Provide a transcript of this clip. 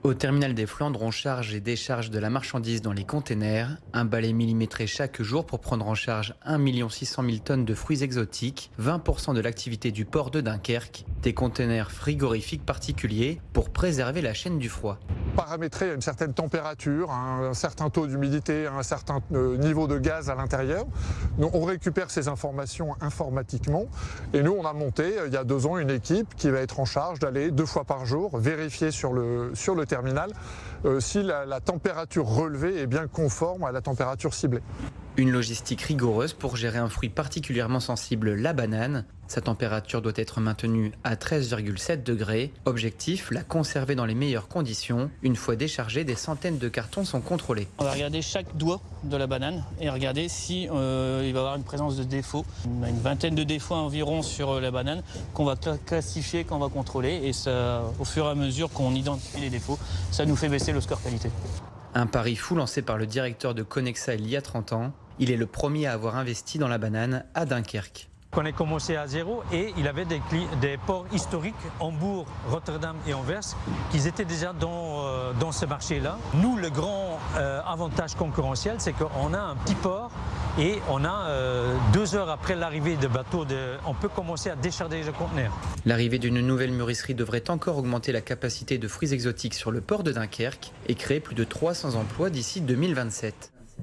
Au terminal des Flandres, on charge et décharge de la marchandise dans les containers. Un balai millimétré chaque jour pour prendre en charge 1 600 000 tonnes de fruits exotiques, 20% de l'activité du port de Dunkerque. Des containers frigorifiques particuliers pour préserver la chaîne du froid. Paramétré à une certaine température, un certain taux d'humidité, un certain niveau de gaz à l'intérieur. On récupère ces informations informatiquement et nous on a monté il y a 2 ans une équipe qui va être en charge d'aller 2 fois par jour vérifier sur le terminal si la température relevée est bien conforme à la température ciblée. Une logistique rigoureuse pour gérer un fruit particulièrement sensible, la banane. Sa température doit être maintenue à 13,7 degrés. Objectif, la conserver dans les meilleures conditions. Une fois déchargée, des centaines de cartons sont contrôlés. On va regarder chaque doigt de la banane et regarder si il va y avoir une présence de défauts. On a une vingtaine de défauts environ sur la banane qu'on va classifier, qu'on va contrôler. Et ça, au fur et à mesure qu'on identifie les défauts, ça nous fait baisser le score qualité. Un pari fou lancé par le directeur de Conexa il y a 30 ans. Il est le premier à avoir investi dans la banane à Dunkerque. On a commencé à zéro et il avait des ports historiques, Hambourg, Rotterdam et Anvers, qui étaient déjà dans ce marché-là. Nous, le grand avantage concurrentiel, c'est qu'on a un petit port et on a 2 heures après l'arrivée de bateaux, on peut commencer à décharger le conteneur. L'arrivée d'une nouvelle mûrisserie devrait encore augmenter la capacité de fruits exotiques sur le port de Dunkerque et créer plus de 300 emplois d'ici 2027.